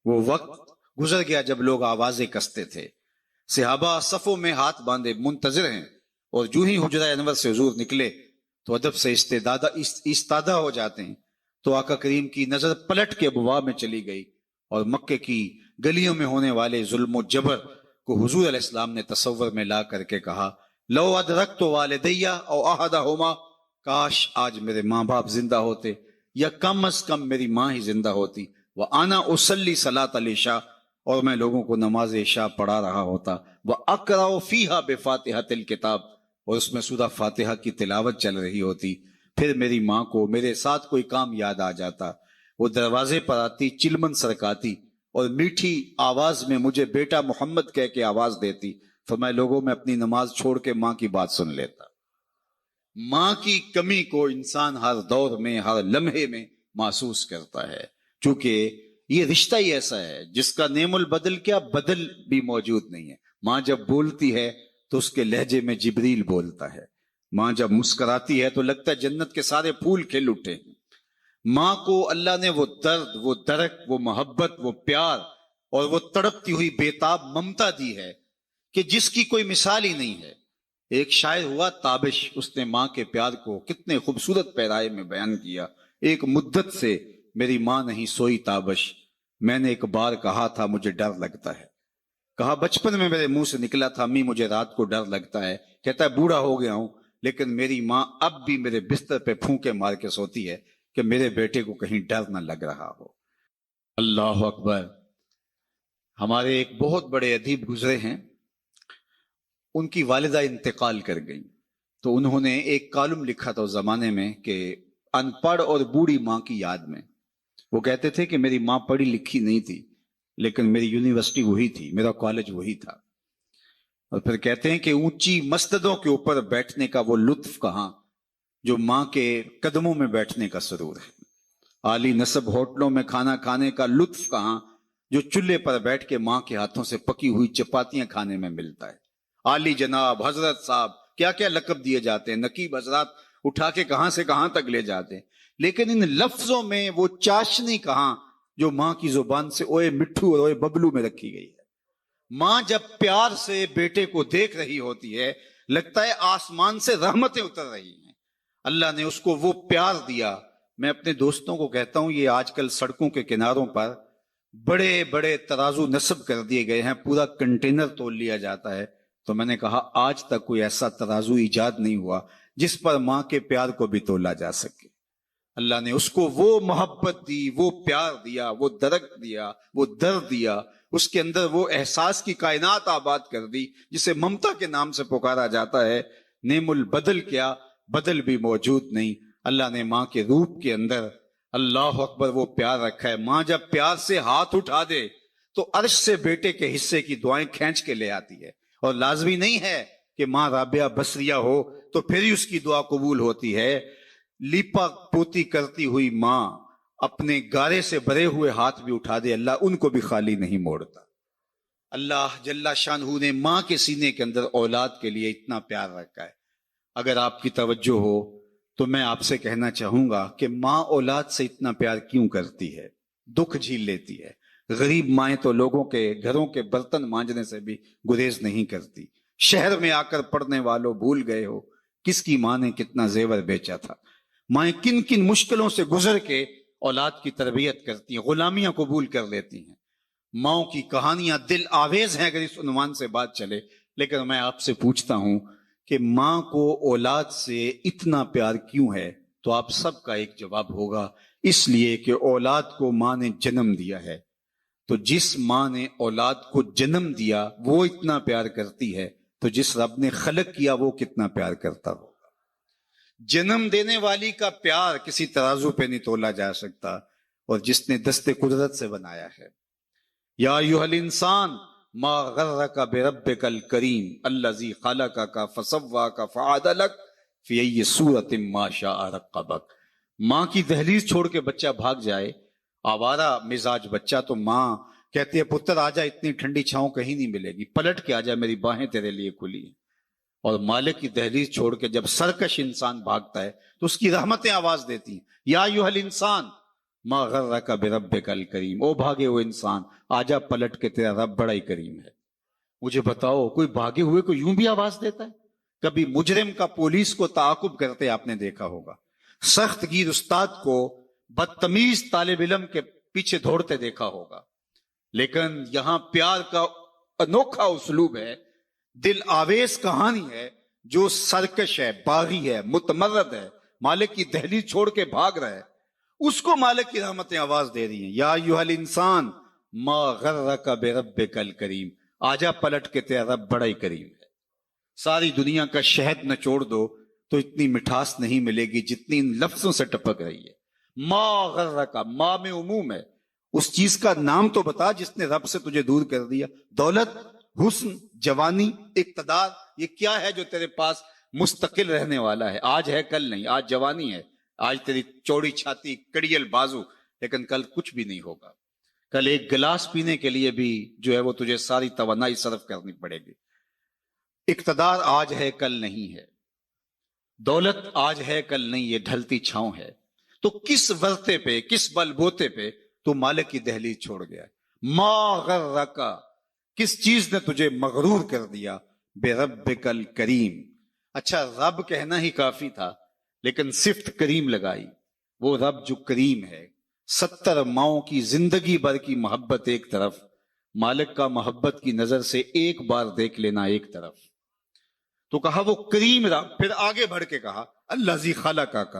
وہ وقت گزر گیا جب لوگ آوازیں کستے تھے. صحابہ صفوں میں ہاتھ باندھے منتظر ہیں، اور جو ہی حجرہ انور سے حضور نکلے تو ادب سے استادہ ہو جاتے ہیں. تو آقا کریم کی نظر پلٹ کے ابواب میں چلی گئی اور مکے کی گلیوں میں ہونے والے ظلم و جبر کو حضور علیہ السلام نے تصور میں لا کر کے کہا، لو ادرکت والدیہ او احدہما، کاش آج میرے ماں باپ زندہ ہوتے یا کم از کم میری ماں ہی زندہ ہوتی. وَأَنَا أُصَلِّي صَلَاةَ الْعِشَاء، اور میں لوگوں کو نماز عشاء پڑھا رہا ہوتا. وَأَقْرَأُ فِيهَا بِفَاتِحَةِ الْكِتَابِ، اور اس میں سورہ فاتحہ کی تلاوت چل رہی ہوتی. پھر میری ماں کو میرے ساتھ کوئی کام یاد آ جاتا، وہ دروازے پر آتی، چلمن سرکاتی اور میٹھی آواز میں مجھے بیٹا محمد کہہ کے آواز دیتی. فرمایا لوگوں میں اپنی نماز چھوڑ کے ماں کی بات سن لیتا. ماں کی کمی کو انسان ہر دور میں ہر لمحے میں محسوس کرتا ہے، چونکہ یہ رشتہ ہی ایسا ہے جس کا نعم البدل کیا بدل بھی موجود نہیں ہے. ماں جب بولتی ہے تو اس کے لہجے میں جبریل بولتا ہے. ماں جب مسکراتی ہے تو لگتا ہے جنت کے سارے پھول کھل اٹھے ہیں. ماں کو اللہ نے وہ درد، وہ درک، وہ محبت، وہ پیار اور وہ تڑپتی ہوئی بےتاب ممتا دی ہے کہ جس کی کوئی مثال ہی نہیں ہے. ایک شاعر ہوا تابش، اس نے ماں کے پیار کو کتنے خوبصورت پیرائے میں بیان کیا. ایک مدت سے میری ماں نہیں سوئی تابش، میں نے ایک بار کہا تھا مجھے ڈر لگتا ہے. کہا بچپن میں میرے منہ سے نکلا تھا امی مجھے رات کو ڈر لگتا ہے. کہتا ہے بوڑھا ہو گیا ہوں لیکن میری ماں اب بھی میرے بستر پہ پھونکے مار کے سوتی ہے کہ میرے بیٹے کو کہیں ڈر نہ لگ رہا ہو. اللہ اکبر. ہمارے ایک بہت بڑے ادیب گزرے ہیں، ان کی والدہ انتقال کر گئی تو انہوں نے ایک کالم لکھا تھا اس زمانے میں کہ ان پڑھ اور بوڑھی ماں کی یاد میں. وہ کہتے تھے کہ میری ماں پڑھی لکھی نہیں تھی لیکن میری یونیورسٹی وہی تھی، میرا کالج وہی تھا. اور پھر کہتے ہیں کہ اونچی مسندوں کے اوپر بیٹھنے کا وہ لطف کہاں جو ماں کے قدموں میں بیٹھنے کا سرور ہے. عالی نسب ہوٹلوں میں کھانا کھانے کا لطف کہاں جو چولہے پر بیٹھ کے ماں کے ہاتھوں سے پکی ہوئی چپاتیاں کھانے میں ملتا ہے. عالی جناب، حضرت صاحب، کیا کیا لقب دیے جاتے ہیں، نقیب حضرات اٹھا کے کہاں سے کہاں تک لے جاتے ہیں، لیکن ان لفظوں میں وہ چاشنی کہاں جو ماں کی زبان سے اوئے مٹھو اور اوئے ببلو میں رکھی گئی ہے. ماں جب پیار سے بیٹے کو دیکھ رہی ہوتی ہے لگتا ہے آسمان سے رحمتیں اتر رہی ہیں. اللہ نے اس کو وہ پیار دیا. میں اپنے دوستوں کو کہتا ہوں یہ آج کل سڑکوں کے کناروں پر بڑے بڑے ترازو نصب کر دیے گئے ہیں، پورا کنٹینر تول لیا جاتا ہے. تو میں نے کہا آج تک کوئی ایسا ترازو ایجاد نہیں ہوا جس پر ماں کے پیار کو بھی تولا جا سکے. اللہ نے اس کو وہ محبت دی، وہ پیار دیا، وہ درک دیا، وہ درد دیا، اس کے اندر وہ احساس کی کائنات آباد کر دی جسے ممتا کے نام سے پکارا جاتا ہے. نعم البدل کیا بدل بھی موجود نہیں. اللہ نے ماں کے روپ کے اندر اللہ اکبر وہ پیار رکھا ہے. ماں جب پیار سے ہاتھ اٹھا دے تو عرش سے بیٹے کے حصے کی دعائیں کھینچ کے لے آتی ہے. اور لازمی نہیں ہے کہ ماں رابعہ بصریہ ہو تو پھر ہی اس کی دعا قبول ہوتی ہے. لیپا پوتی کرتی ہوئی ماں اپنے گارے سے بھرے ہوئے ہاتھ بھی اٹھا دے اللہ ان کو بھی خالی نہیں موڑتا. اللہ جل شانہ نے ماں کے سینے کے اندر اولاد کے لیے اتنا پیار رکھا ہے. اگر آپ کی توجہ ہو تو میں آپ سے کہنا چاہوں گا کہ ماں اولاد سے اتنا پیار کیوں کرتی ہے، دکھ جھیل لیتی ہے. غریب مائیں تو لوگوں کے گھروں کے برتن مانجنے سے بھی گریز نہیں کرتی. شہر میں آ کر پڑھنے والوں بھول گئے ہو کس کی ماں نے کتنا زیور بیچا تھا. مائیں کن کن مشکلوں سے گزر کے اولاد کی تربیت کرتی ہیں، غلامیاں قبول کر لیتی ہیں. ماؤں کی کہانیاں دل آویز ہیں اگر اس عنوان سے بات چلے. لیکن میں آپ سے پوچھتا ہوں کہ ماں کو اولاد سے اتنا پیار کیوں ہے؟ تو آپ سب کا ایک جواب ہوگا، اس لیے کہ اولاد کو ماں نے جنم دیا ہے. تو جس ماں نے اولاد کو جنم دیا وہ اتنا پیار کرتی ہے تو جس رب نے خلق کیا وہ کتنا پیار کرتا ہو. جنم دینے والی کا پیار کسی ترازو پہ نہیں تولا جا سکتا، اور جس نے دست قدرت سے بنایا ہے. یا ایھا الانسان ما غرک بربک الکریم الذی خلقک فسواک فعدلک فی ای صورۃ ما شاء رکبک. ماں کی دہلیز چھوڑ کے بچہ بھاگ جائے، آوارہ مزاج بچہ تو ماں کہتی ہے پتر آ جا، اتنی ٹھنڈی چھاؤں کہیں نہیں ملے گی، پلٹ کے آ جا، میری باہیں تیرے لیے کھلی ہیں۔ اور مالک کی دہلیز چھوڑ کے جب سرکش انسان بھاگتا ہے تو اس کی رحمتیں آواز دیتی ہیں، یا ایھا الانسان ما غرک بربک الکریم، او بھاگے ہوئے انسان آجا پلٹ کے، تیرا رب بڑا ہی کریم ہے۔ مجھے بتاؤ کوئی بھاگے ہوئے کو یوں بھی آواز دیتا ہے؟ کبھی مجرم کا پولیس کو تعاقب کرتے آپ نے دیکھا ہوگا، سخت گیر استاد کو بدتمیز طالب علم کے پیچھے دوڑتے دیکھا ہوگا، لیکن یہاں پیار کا انوکھا اسلوب ہے، دل آویز کہانی ہے، جو سرکش ہے، باغی ہے، متمرد ہے، مالک کی دہلیز چھوڑ کے بھاگ رہا ہے، اس کو مالک کی رحمتیں آواز دے رہی ہیں، یا ایھا الانسان ما غرک بربک الکریم، آجا پلٹ کے، تیرا رب بڑا ہی کریم ہے۔ ساری دنیا کا شہد نچوڑ دو تو اتنی مٹھاس نہیں ملے گی جتنی ان لفظوں سے ٹپک رہی ہے۔ ما غرک، ما میں عموم ہے، اس چیز کا نام تو بتا جس نے رب سے تجھے دور کر دیا۔ دولت، حسن، جوانی، اقتدار، یہ کیا ہے جو تیرے پاس مستقل رہنے والا ہے؟ آج ہے کل نہیں، آج جوانی ہے، آج تیری چوڑی چھاتی، کڑیل بازو، لیکن کل کچھ بھی نہیں ہوگا۔ کل ایک گلاس پینے کے لیے بھی جو ہے وہ تجھے ساری توانائی صرف کرنی پڑے گی۔ اقتدار آج ہے کل نہیں ہے، دولت آج ہے کل نہیں، یہ ڈھلتی چھاؤں ہے۔ تو کس ورطے پہ، کس بل بوتے پہ تو مالک کی دہلیز چھوڑ گیا ہے؟ ما غرک، کس چیز نے تجھے مغرور کر دیا؟ بربک الکریم۔ اچھا رب کہنا ہی کافی تھا، لیکن صفت کریم لگائی۔ وہ رب جو کریم ہے، 70 ماؤں کی زندگی بھر کی محبت ایک طرف، مالک کا محبت کی نظر سے ایک بار دیکھ لینا ایک طرف، تو کہا وہ کریم رب۔ پھر آگے بڑھ کے کہا الذی خلقک،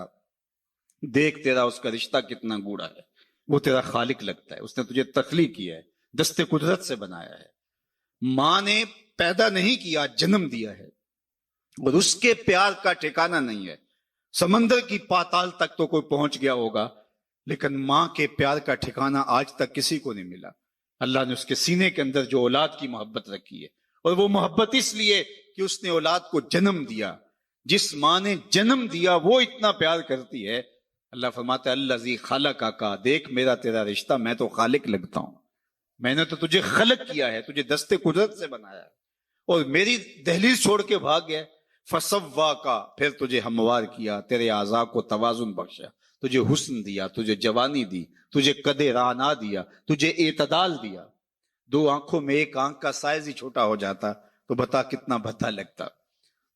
دیکھ تیرا اس کا رشتہ کتنا گوڑا ہے، وہ تیرا خالق لگتا ہے، اس نے تجھے تخلیق کیا ہے، دست قدرت سے بنایا ہے، ماں نے پیدا نہیں کیا، جنم دیا ہے، اور اس کے پیار کا ٹھکانہ نہیں ہے۔ سمندر کی پاتال تک تو کوئی پہنچ گیا ہوگا، لیکن ماں کے پیار کا ٹھکانہ آج تک کسی کو نہیں ملا۔ اللہ نے اس کے سینے کے اندر جو اولاد کی محبت رکھی ہے، اور وہ محبت اس لیے کہ اس نے اولاد کو جنم دیا، جس ماں نے جنم دیا وہ اتنا پیار کرتی ہے۔ اللہ فرماتا ہے الذی خلقک، دیکھ میرا تیرا رشتہ، میں تو خالق لگتا ہوں، میں نے تو تجھے خلق کیا ہے، تجھے دست قدرت سے بنایا ہے، اور میری دہلیز چھوڑ کے بھاگ گیا۔ فسواک، پھر تجھے ہموار کیا، تیرے اعضاء کو توازن بخشا، تجھے حسن دیا، تجھے جوانی دی، تجھے قد رانا دیا، تجھے اعتدال دیا۔ 2 آنکھوں میں ایک آنکھ کا سائز ہی چھوٹا ہو جاتا تو بتا کتنا بھدا لگتا،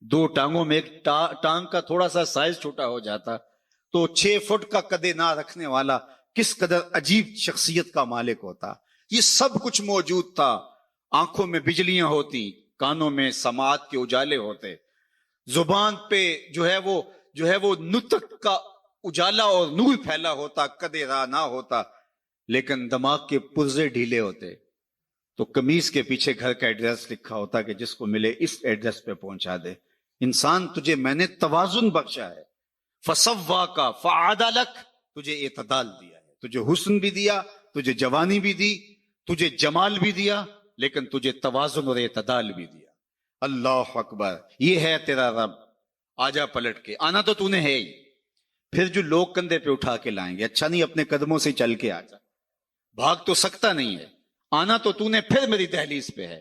2 ٹانگوں میں ایک ٹانگ کا تھوڑا سا سائز چھوٹا ہو جاتا تو 6 فٹ کا قد نہ رکھنے والا کس قدر عجیب شخصیت کا مالک ہوتا۔ یہ سب کچھ موجود تھا، آنکھوں میں بجلیاں ہوتی، کانوں میں سماعت کے اجالے ہوتے، زبان پہ جو ہے وہ نطق کا اجالا اور نور پھیلا ہوتا، قد را نہ ہوتا، لیکن دماغ کے پرزے ڈھیلے ہوتے، تو قمیص کے پیچھے گھر کا ایڈریس لکھا ہوتا کہ جس کو ملے اس ایڈریس پہ پہنچا دے۔ انسان تجھے میں نے توازن بخشا ہے، فسواک فعدلک، تجھے اعتدال دیا ہے، تجھے حسن بھی دیا، تجھے جوانی بھی دی، تجھے جمال بھی دیا، لیکن تجھے توازن اور اعتدال بھی دیا۔ اللہ اکبر، یہ ہے تیرا رب۔ آجا پلٹ کے، آنا تو تو نے ہے ہی، پھر جو لوگ کندھے پہ اٹھا کے لائیں گے، اچھا نہیں اپنے قدموں سے چل کے آجا، بھاگ تو سکتا نہیں ہے، آنا تو تو نے پھر میری دہلیز پہ ہے،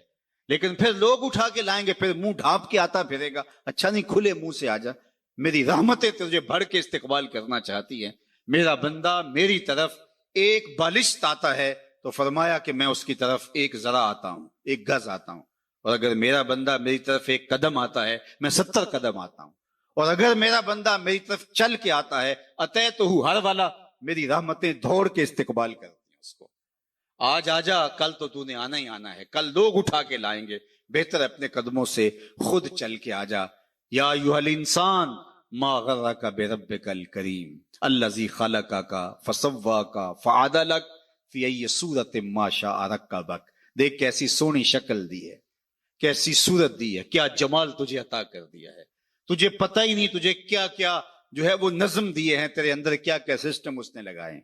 لیکن پھر لوگ اٹھا کے لائیں گے، پھر منہ ڈھانپ کے آتا پھرے گا، اچھا نہیں کھلے منہ سے آجا، میری رحمتیں تجھے بڑھ کے استقبال کرنا چاہتی ہیں۔ میرا بندہ میری طرف ایک بالشت آتا ہے تو فرمایا کہ میں اس کی طرف 1 ذرا آتا ہوں، 1 گز آتا ہوں، اور اگر میرا بندہ میری طرف 1 قدم آتا ہے میں 70 قدم آتا ہوں، اور اگر میرا بندہ میری طرف چل کے آتا ہے اتیتہ ہر والا، میری رحمتیں دوڑ کے استقبال کرتی ہیں اس کو۔ آج آجا، کل تو تو نے آنا ہی آنا ہے، کل لوگ اٹھا کے لائیں گے، بہتر اپنے قدموں سے خود چل کے آجا۔ یا ایھا الانسان ما غرک بربک الکریم الذی خلقک فسواک فعدلک فی ای صورت ما شاء رکبک۔ دیکھ کیسی سونی شکل دی ہے، کیسی صورت دی ہے، کیا جمال تجھے عطا کر دیا ہے، تجھے پتہ ہی نہیں تجھے کیا کیا جو ہے وہ نظم دیے ہیں تیرے اندر، کیا کیا سسٹم اس نے لگائے ہیں۔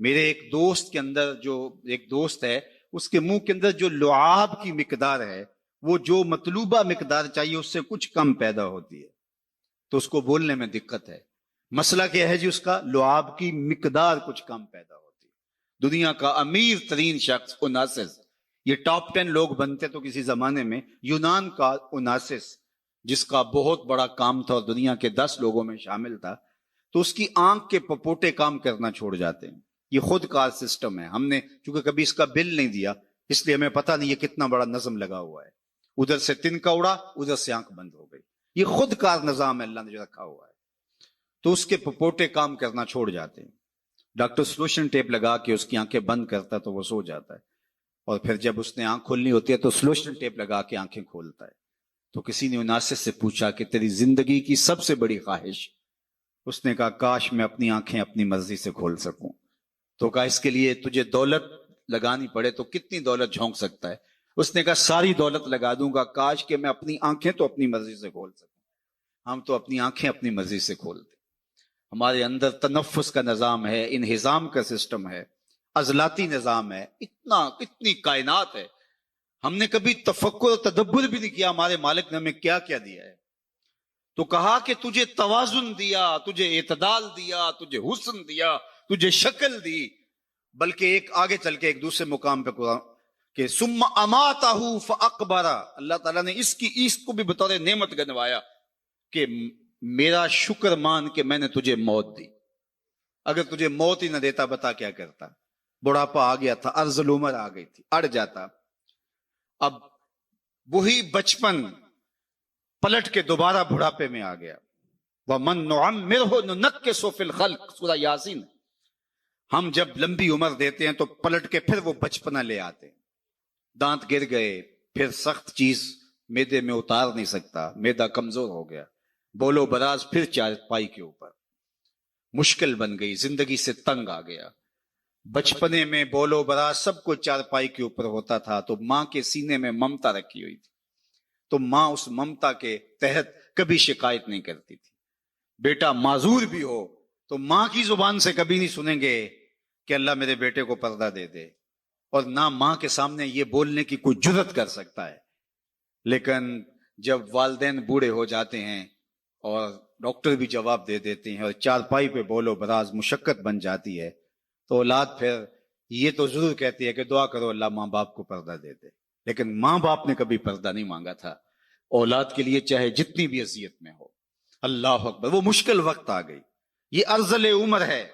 میرے ایک دوست کے اندر، جو ایک دوست ہے، اس کے منہ کے اندر جو لعاب کی مقدار ہے، وہ جو مطلوبہ مقدار چاہیے اس سے کچھ کم پیدا ہوتی ہے، تو اس کو بولنے میں دقت ہے۔ مسئلہ کیا ہے جی؟ اس کا لعاب کی مقدار کچھ کم پیدا ہوتی ہے، دنیا کا امیر ترین شخص اوناسس، یہ ٹاپ 10 لوگ بنتے تو کسی زمانے میں یونان کا اوناسس، جس کا بہت بڑا کام تھا اور دنیا کے 10 لوگوں میں شامل تھا، تو اس کی آنکھ کے پپوٹے کام کرنا چھوڑ جاتے ہیں۔ یہ خود کار سسٹم ہے، ہم نے چونکہ کبھی اس کا بل نہیں دیا اس لیے ہمیں پتہ نہیں یہ کتنا بڑا نظم لگا ہوا ہے۔ ادھر سے تنکا اڑا، ادھر سے آنکھ بند ہو گئی، یہ خود کار نظام ہے اللہ نے جو رکھا ہوا ہے، تو اس کے پپوٹے کام کرنا چھوڑ جاتے ہیں۔ ڈاکٹر سلوشن ٹیپ لگا کے اس کی آنکھیں بند کرتا ہے تو وہ سو جاتا ہے، اور پھر جب اس نے آنکھ کھولنی ہوتی ہے تو سلوشن ٹیپ لگا کے آنکھیں کھولتا ہے۔ تو کسی نے اوناسس سے پوچھا کہ تیری زندگی کی سب سے بڑی خواہش؟ اس نے کہا کاش میں اپنی آنکھیں اپنی مرضی سے کھول سکوں۔ تو کہا اس کے لیے تجھے دولت لگانی پڑے تو کتنی دولت جھونک سکتا ہے؟ اس نے کہا ساری دولت لگا دوں گا، کاش کہ میں اپنی آنکھیں تو اپنی مرضی سے کھول سکوں۔ ہم تو اپنی آنکھیں اپنی مرضی سے کھولتے، ہمارے اندر تنفس کا نظام ہے، انہضام کا سسٹم ہے، عضلاتی نظام ہے، اتنی کائنات ہے، ہم نے کبھی تفکر اور تدبر بھی نہیں کیا ہمارے مالک نے ہمیں کیا کیا دیا ہے۔ تو کہا کہ تجھے توازن دیا، تجھے اعتدال دیا، تجھے حسن دیا، تجھے شکل دی، بلکہ ایک آگے چل کے ایک دوسرے مقام پہ قرآن کہ ثم اماتہ فاقبرہ، اللہ تعالیٰ نے اس کو بھی بطور نعمت گنوایا کہ میرا شکر مان کہ میں نے تجھے موت دی۔ اگر تجھے موت ہی نہ دیتا بتا کیا کرتا؟ بڑھاپا آ گیا تھا، ارذل عمر آ گئی تھی، اڑ جاتا۔ اب وہی بچپن پلٹ کے دوبارہ بڑھاپے میں آ گیا۔ وَمَن نُعَمِّرْهُ نُنَكِّسُ فِي الْخَلْقِ، سورہ یاسین۔ ہم جب لمبی عمر دیتے ہیں تو پلٹ کے پھر وہ بچپنا لے آتے ہیں۔ دانت گر گئے، پھر سخت چیز میدے میں اتار نہیں سکتا، میدا کمزور ہو گیا، بولو براز پھر چارپائی کے اوپر، مشکل بن گئی، زندگی سے تنگ آ گیا۔ بچپنے میں بولو براز سب کو چارپائی کے اوپر ہوتا تھا تو ماں کے سینے میں ممتا رکھی ہوئی تھی، تو ماں اس ممتا کے تحت کبھی شکایت نہیں کرتی تھی۔ بیٹا معذور بھی ہو تو ماں کی زبان سے کبھی نہیں سنیں گے کہ اللہ میرے بیٹے کو پردہ دے دے، اور نہ ماں کے سامنے یہ بولنے کی کوئی جرت کر سکتا ہے۔ لیکن جب والدین بوڑھے ہو جاتے ہیں اور ڈاکٹر بھی جواب دے دیتے ہیں اور چارپائی پہ بولو براز مشقت بن جاتی ہے، تو اولاد پھر یہ تو ضرور کہتی ہے کہ دعا کرو اللہ ماں باپ کو پردہ دے دے، لیکن ماں باپ نے کبھی پردہ نہیں مانگا تھا اولاد کے لیے، چاہے جتنی بھی اذیت میں ہو۔ اللہ اکبر، وہ مشکل وقت آ گئی، یہ ارذل عمر ہے۔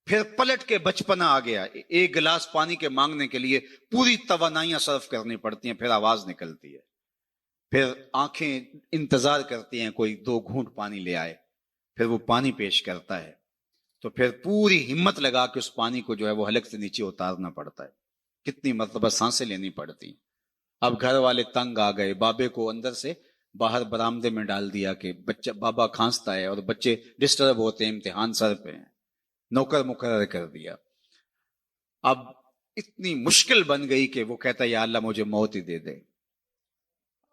پھر پلٹ کے بچپنا آ گیا، ایک گلاس پانی کے مانگنے کے لیے پوری توانائیاں صرف کرنی پڑتی ہیں، پھر آواز نکلتی ہے، پھر آنکھیں انتظار کرتی ہیں کوئی 2 گھونٹ پانی لے آئے، پھر وہ پانی پیش کرتا ہے، تو پھر پوری ہمت لگا کے اس پانی کو جو ہے وہ حلق سے نیچے اتارنا پڑتا ہے، کتنی مرتبہ سانسیں لینی پڑتی ہیں۔ اب گھر والے تنگ آ گئے، بابے کو اندر سے باہر برآمدے میں ڈال دیا کہ بچہ بابا کھانستا ہے اور بچے ڈسٹرب ہوتے ہیں، امتحان سر پہ ہیں، نوکر مقرر کر دیا۔ اب اتنی مشکل بن گئی کہ وہ کہتا ہے یا اللہ مجھے موت ہی دے دے۔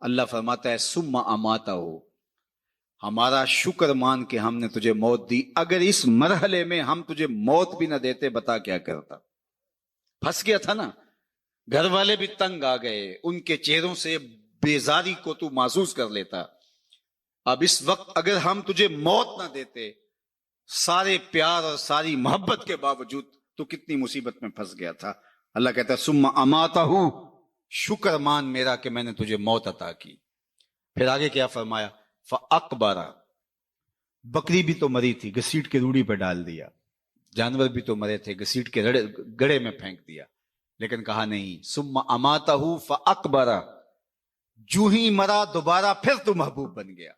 اللہ فرماتا ہے ثم اماتہ، ہمارا شکر مان کے ہم نے تجھے موت دی، اگر اس مرحلے میں ہم تجھے موت بھی نہ دیتے بتا کیا کرتا؟ پھنس گیا تھا نا، گھر والے بھی تنگ آ گئے، ان کے چہروں سے بیزاری کو تو محسوس کر لیتا۔ اب اس وقت اگر ہم تجھے موت نہ دیتے، سارے پیار اور ساری محبت کے باوجود تو کتنی مصیبت میں پھنس گیا تھا۔ اللہ کہتا ہے ثم اماتہ، شکر مان میرا کہ میں نے تجھے موت عطا کی۔ پھر آگے کیا فرمایا؟ فاقبرہ، بکری بھی تو مری تھی، گھسیٹ کے روڑی پہ ڈال دیا، جانور بھی تو مرے تھے، گھسیٹ کے گڑے میں پھینک دیا، لیکن کہا نہیں ثم اماتہ فاقبرہ، جو ہی مرا دوبارہ پھر تو محبوب بن گیا۔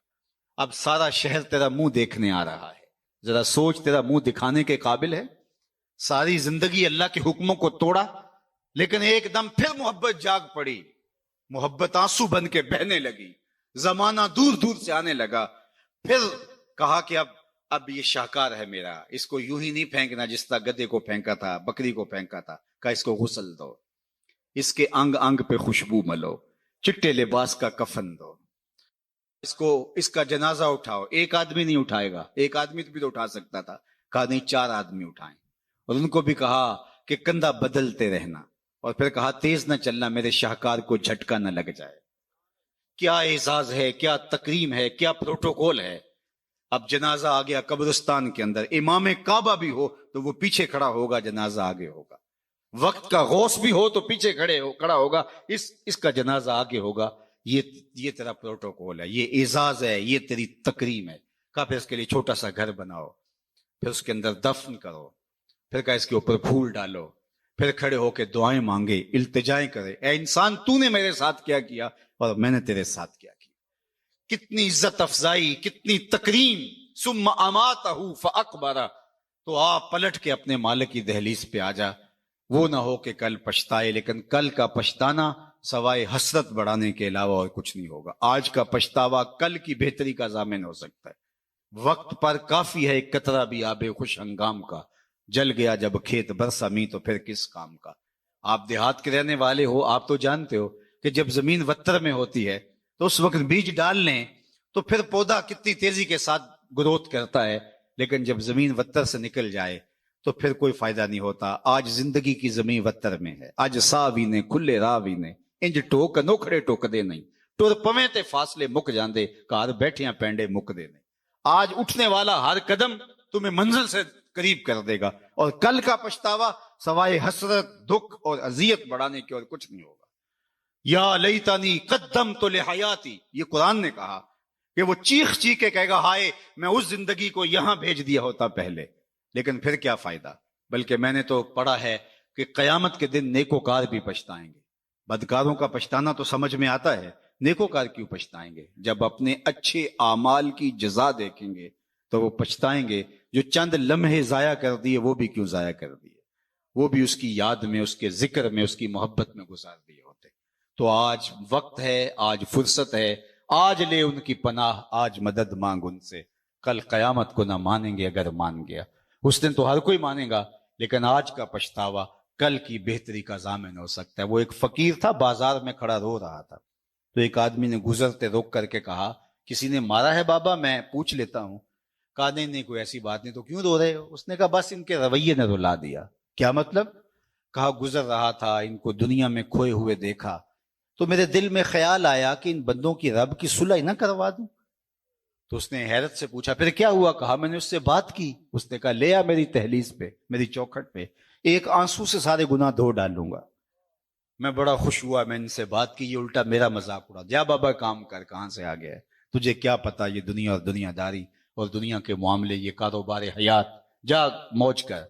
اب سارا شہر تیرا منہ دیکھنے آ رہا ہے، ذرا سوچ، تیرا منہ دکھانے کے قابل ہے؟ ساری زندگی اللہ کے حکموں کو توڑا، لیکن ایک دم پھر محبت جاگ پڑی، محبت آنسو بن کے بہنے لگی، زمانہ دور دور سے آنے لگا۔ پھر کہا کہ اب یہ شاہکار ہے میرا، اس کو یوں ہی نہیں پھینکنا جس طرح گدھے کو پھینکا تھا، بکری کو پھینکا تھا، کہا اس کو غسل دو، اس کے انگ انگ پہ خوشبو ملو، چٹے لباس کا کفن دو، اس کا جنازہ اٹھاؤ۔ ایک آدمی نہیں اٹھائے گا، ایک آدمی بھی تو اٹھا سکتا تھا، کہا نہیں 4 آدمی اٹھائیں، اور ان کو بھی کہا کہ کندھا بدلتے رہنا، اور پھر کہا تیز نہ چلنا میرے شاہکار کو جھٹکا نہ لگ جائے۔ کیا اعزاز ہے، کیا تکریم ہے، کیا پروٹوکول ہے۔ اب جنازہ آ گیا قبرستان کے اندر، امام کعبہ بھی ہو تو وہ پیچھے کھڑا ہوگا، جنازہ آگے ہوگا، وقت کا غوث بھی ہو تو پیچھے کھڑا ہوگا، اس کا جنازہ آگے ہوگا۔ یہ تیرا پروٹوکول ہے، یہ اعزاز ہے، یہ تیری تکریم ہے۔ کہا پھر اس کے لیے چھوٹا سا گھر بناؤ، پھر اس کے اندر دفن کرو، پھر کہا اس کے اوپر پھول ڈالو، پھر کھڑے ہو کے دعائیں مانگے، التجائیں کرے، اے انسان تو نے میرے ساتھ کیا کیا اور میں نے تیرے ساتھ کیا کیا۔ کتنی عزت افزائی، کتنی تکریم۔ ثم اماتہ فاقبرہ، تو آپ پلٹ کے اپنے مالک کی دہلیز پہ آ جا۔ وہ نہ ہو کہ کل پچھتائے، لیکن کل کا پچھتانا سوائے حسرت بڑھانے کے علاوہ اور کچھ نہیں ہوگا۔ آج کا پچھتاوا کل کی بہتری کا ضامن ہو سکتا ہے۔ وقت پر کافی ہے ایک قطرہ بھی آب خوش ہنگام کا، جل گیا جب کھیت برسا می تو پھر کس کام کا۔ آپ دیہات کے رہنے والے ہو، آپ تو جانتے ہو کہ جب زمین وتر میں ہوتی ہے تو اس وقت بیج ڈال لیں تو پھر پودا کتنی تیزی کے ساتھ گروتھ کرتا ہے، لیکن جب زمین وتر سے نکل جائے تو پھر کوئی فائدہ نہیں ہوتا۔ آج زندگی کی زمین وتر میں ہے، اج ساوی نے کھلے راوی نے انج ٹوک نوکھڑے ٹوک دے نہیں، ٹر پویں تے فاصلے مک جاندے، گھر بیٹھیاں پینڈے مک دے نہیں۔ آج اٹھنے والا ہر قدم تمہیں منزل سے قریب کر دے گا، اور کل کا پچھتاوا سوائے حسرت، دکھ اور اذیت بڑھانے کے اور کچھ نہیں ہوگا۔ یا لیتنی قدمت لحیاتی، یہ قرآن نے کہا کہ وہ چیخ چیخ کے کہے گا ہائے میں اس زندگی کو یہاں بھیج دیا ہوتا پہلے، لیکن پھر کیا فائدہ۔ بلکہ میں نے تو پڑھا ہے کہ قیامت کے دن نیکوکار بھی پچھتائیں گے۔ بدکاروں کا پچھتانا تو سمجھ میں آتا ہے، نیکوکار کیوں پچھتائیں گے؟ جب اپنے اچھے اعمال کی جزا دیکھیں گے تو وہ پچھتائیں گے۔ جو چند لمحے ضائع کر دیے وہ بھی کیوں ضائع کر دیے، وہ بھی اس کی یاد میں، اس کے ذکر میں، اس کی محبت میں گزار دیے ہوتے۔ تو آج وقت ہے، آج فرصت ہے، آج لے ان کی پناہ، آج مدد مانگ ان سے۔ کل قیامت کو نہ مانیں گے اگر مان گیا، اس دن تو ہر کوئی مانے گا، لیکن آج کا پچھتاوا کل کی بہتری کا ضامن ہو سکتا ہے۔ وہ ایک فقیر تھا، بازار میں کھڑا رو رہا تھا، تو ایک آدمی نے گزرتے روک کر کے کہا کسی نے مارا ہے بابا؟ میں پوچھ لیتا ہوں۔ کہا نہیں کوئی ایسی بات نہیں۔ تو کیوں رو رہے ہو؟ اس نے کہا بس ان کے رویے نے رلا دیا۔ کیا مطلب؟ کہا گزر رہا تھا، ان کو دنیا میں کھوئے ہوئے دیکھا تو میرے دل میں خیال آیا کہ ان بندوں کی رب کی صلح نہ کروا دوں۔ تو اس نے حیرت سے پوچھا پھر کیا ہوا؟ کہا میں نے اس سے بات کی، اس نے کہا لے آ میری دہلیز پہ، میری چوکھٹ پہ، ایک آنسو سے سارے گناہ دھو ڈالوں گا۔ میں بڑا خوش ہوا، میں ان سے بات کی، یہ الٹا میرا مذاق اڑا۔ جا بابا کام کر، کہاں سے آ گیا ہے تجھے کیا پتا یہ دنیا اور دنیا داری اور دنیا کے معاملے، یہ کاروبار حیات، جا موج کر۔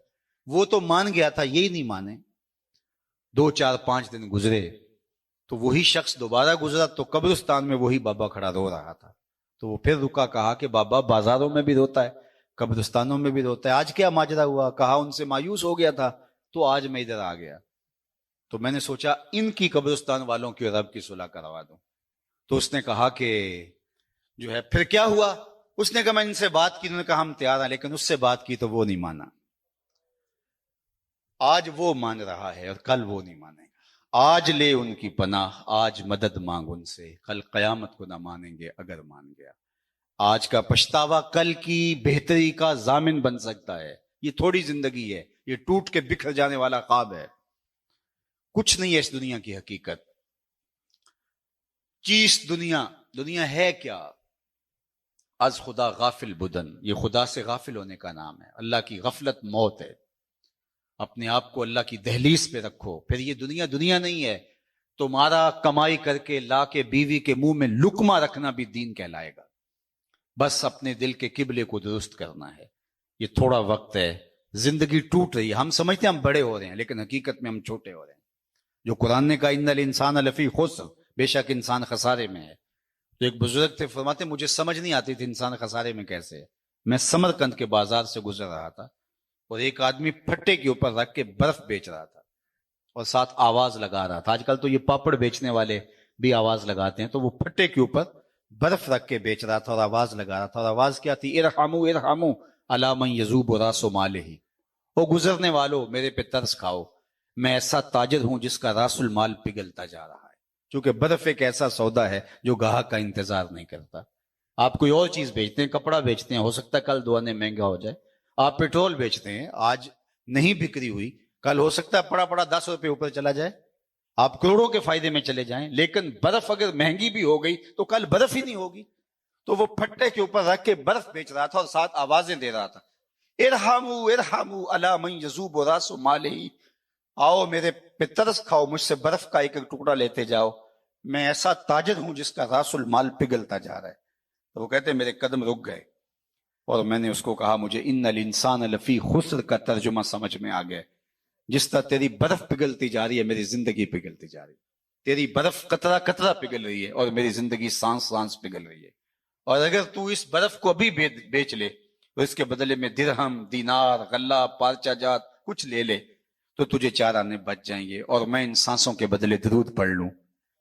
وہ تو مان گیا تھا، یہی نہیں مانے۔ 2 4 5 دن گزرے تو وہی شخص دوبارہ گزرا تو قبرستان میں وہی بابا کھڑا رو رہا تھا۔ تو وہ پھر رکا، کہا کہ بابا بازاروں میں بھی روتا ہے، قبرستانوں میں بھی روتا ہے، آج کیا ماجرا ہوا؟ کہا ان سے مایوس ہو گیا تھا تو آج میں ادھر آ گیا، تو میں نے سوچا ان کی قبرستان والوں کی رب کی صلح کروا دوں۔ تو اس نے کہا کہ جو ہے پھر کیا ہوا؟ اس نے کہا میں ان سے بات کی، انہوں نے کہا ہم تیار ہیں، لیکن اس سے بات کی تو وہ نہیں مانا۔ آج وہ مان رہا ہے اور کل وہ نہیں مانے گا۔ آج لے ان کی پناہ، آج مدد مانگ ان سے، کل قیامت کو نہ مانیں گے اگر مان گیا۔ آج کا پچھتاوا کل کی بہتری کا ضامن بن سکتا ہے۔ یہ تھوڑی زندگی ہے، یہ ٹوٹ کے بکھر جانے والا خواب ہے، کچھ نہیں ہے اس دنیا کی حقیقت۔ چیز دنیا ہے کیا؟ از خدا غافل بدن، یہ خدا سے غافل ہونے کا نام ہے۔ اللہ کی غفلت موت ہے۔ اپنے آپ کو اللہ کی دہلیز پہ رکھو، پھر یہ دنیا نہیں ہے۔ تمہارا کمائی کر کے لا کے بیوی کے منہ میں لقمہ رکھنا بھی دین کہلائے گا۔ بس اپنے دل کے قبلے کو درست کرنا ہے۔ یہ تھوڑا وقت ہے، زندگی ٹوٹ رہی ہے، ہم سمجھتے ہیں ہم بڑے ہو رہے ہیں، لیکن حقیقت میں ہم چھوٹے ہو رہے ہیں۔ جو قرآن نے کہا ان الانسان لفی خسر، بے شک انسان خسارے میں ہے۔ تو ایک بزرگ تھے، فرماتے مجھے سمجھ نہیں آتی تھی انسان خسارے میں کیسے ہے۔ میں سمرقند کے بازار سے گزر رہا تھا اور ایک آدمی پھٹے کے اوپر رکھ کے برف بیچ رہا تھا اور ساتھ آواز لگا رہا تھا۔ آج کل تو یہ پاپڑ بیچنے والے بھی آواز لگاتے ہیں، تو وہ پھٹے کے اوپر برف رکھ کے بیچ رہا تھا اور آواز لگا رہا تھا، اور آواز کیا تھی؟ ارحموا ارحموا علی من یذوب راس مالہ، او گزرنے والو میرے پہ ترس کھاؤ، میں ایسا تاجر ہوں جس کا راس المال پگھلتا جا رہا ہے۔ چونکہ برف ایک ایسا سودا ہے جو گاہک کا انتظار نہیں کرتا۔ آپ کوئی اور چیز بیچتے ہیں، کپڑا بیچتے ہیں، ہو سکتا ہے کل 2 آنے مہنگا ہو جائے۔ آپ پیٹرول بیچتے ہیں، آج نہیں بکری ہوئی، کل ہو سکتا ہے پڑا 10 روپے اوپر چلا جائے، آپ کروڑوں کے فائدے میں چلے جائیں، لیکن برف اگر مہنگی بھی ہو گئی تو کل برف ہی نہیں ہوگی۔ تو وہ پھٹے کے اوپر رکھ کے برف بیچ رہا تھا اور ساتھ آوازیں دے رہا تھا، ارحمو ارحمو علی من یذوب راس مالہ، آؤ میرے پہ ترس کھاؤ، مجھ سے برف کا ایک ایک ٹکڑا لیتے جاؤ، میں ایسا تاجر ہوں جس کا راس المال پگھلتا جا رہا ہے۔ تو وہ کہتے ہیں میرے قدم رک گئے، اور میں نے اس کو کہا مجھے ان الانسان لفی خسر کا ترجمہ سمجھ میں آ گیا، جس طرح تیری برف پگھلتی جا رہی ہے میری زندگی پگھلتی جا رہی ہے، تیری برف قطرہ قطرہ پگھل رہی ہے اور میری زندگی سانس سانس پگھل رہی ہے، اور اگر تو اس برف کو ابھی بیچ لے تو اس کے بدلے میں درہم، دینار، غلہ، پارچہ جات کچھ لے لے تو تجھے 4 آنے بچ جائیں گے، اور میں ان سانسوں کے بدلے درود پڑھ لوں،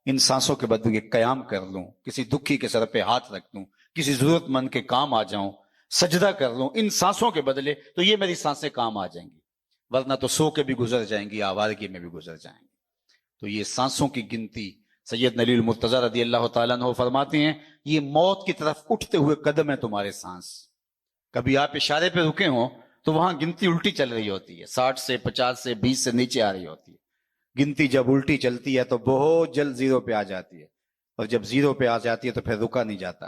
ان سانسوں کے بدلے قیام کر لوں، کسی دکھی کے سر پہ ہاتھ رکھ دوں، کسی ضرورت مند کے کام آ جاؤں، سجدہ کر لوں ان سانسوں کے بدلے، تو یہ میری سانسیں کام آ جائیں گی، ورنہ تو سو کے بھی گزر جائیں گی، آوارگی میں بھی گزر جائیں گی۔ تو یہ سانسوں کی گنتی سید علی المرتضی رضی اللہ تعالیٰ عنہ فرماتے ہیں یہ موت کی طرف اٹھتے ہوئے قدم ہے تمہارے سانس۔ کبھی آپ اشارے پہ رکے ہوں تو وہاں گنتی الٹی چل رہی ہوتی ہے، 60 سے 50 سے 20 سے نیچے آ رہی ہوتی ہے، گنتی جب الٹی چلتی ہے تو بہت جلد 0 پہ آ جاتی ہے، اور جب 0 پہ آ جاتی ہے تو پھر رکا نہیں جاتا۔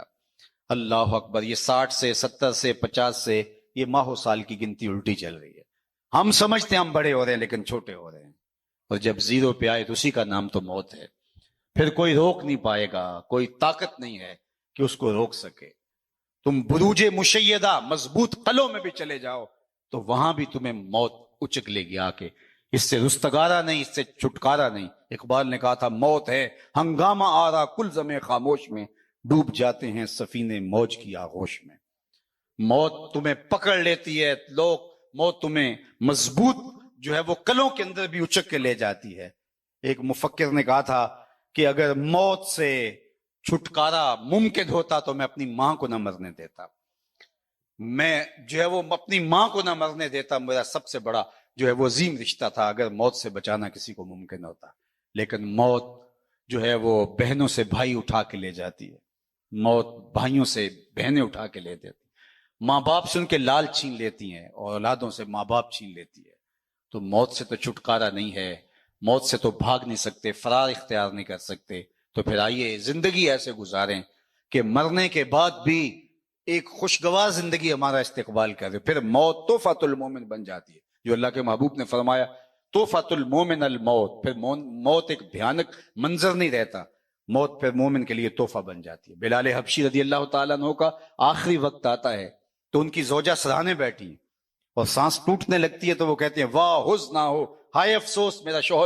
اللہ اکبر، یہ 60 سے 70 سے 50 سے یہ ماہ و سال کی گنتی الٹی چل رہی ہے، ہم سمجھتے ہیں ہم بڑے ہو رہے ہیں لیکن چھوٹے ہو رہے ہیں، اور جب 0 پہ آئے تو اسی کا نام تو موت ہے، پھر کوئی روک نہیں پائے گا، کوئی طاقت نہیں ہے کہ اس کو روک سکے۔ تم بروج مشیدہ مضبوط قلعوں میں بھی چلے جاؤ تو وہاں بھی تمہیں موت اچک لے گی آ کے، اس سے رستگارا نہیں، اس سے چھٹکارا نہیں۔ اقبال نے کہا تھا موت ہے ہنگامہ آرا کل زمے خاموش میں، ڈوب جاتے ہیں سفینے موج کی آغوش میں۔ موت تمہیں پکڑ لیتی ہے، موت تمہیں مضبوط جو ہے وہ قلعوں کے اندر بھی اچک کے لے جاتی ہے۔ ایک مفکر نے کہا تھا کہ اگر موت سے چھٹکارا ممکن ہوتا تو میں اپنی ماں کو نہ مرنے دیتا، میں جو ہے وہ اپنی ماں کو نہ مرنے دیتا، میرا سب سے بڑا جو ہے وہ عظیم رشتہ تھا اگر موت سے بچانا کسی کو ممکن ہوتا، لیکن موت جو ہے وہ بہنوں سے بھائی اٹھا کے لے جاتی ہے، موت بھائیوں سے بہنیں اٹھا کے لے دیتی، ماں باپ سے ان کے لال چھین لیتی ہیں اور اولادوں سے ماں باپ چھین لیتی ہے۔ تو موت سے تو چھٹکارا نہیں ہے، موت سے تو بھاگ نہیں سکتے، فرار اختیار نہیں کر سکتے، تو پھر آئیے زندگی ایسے گزاریں کہ مرنے کے بعد بھی ایک خوشگوار زندگی ہمارا استقبال کرے۔ پھر موت تحفۃ المومن بن جاتی ہے، جو اللہ کے محبوب نے فرمایا تحفۃ المومن الموت، پھر موت ایک بھیانک منظر نہیں رہتا، موت پھر مومن کے لیے تحفہ بن جاتی ہے۔ بلال حبشی رضی اللہ تعالیٰ عنہ کا آخری وقت آتا ہے تو ان کی زوجہ سرانے بیٹھی اور سانس ٹوٹنے لگتی ہے تو وہ کہتے ہیں واہ حزن نہ ہو، ہائے افسوس میرا شوہر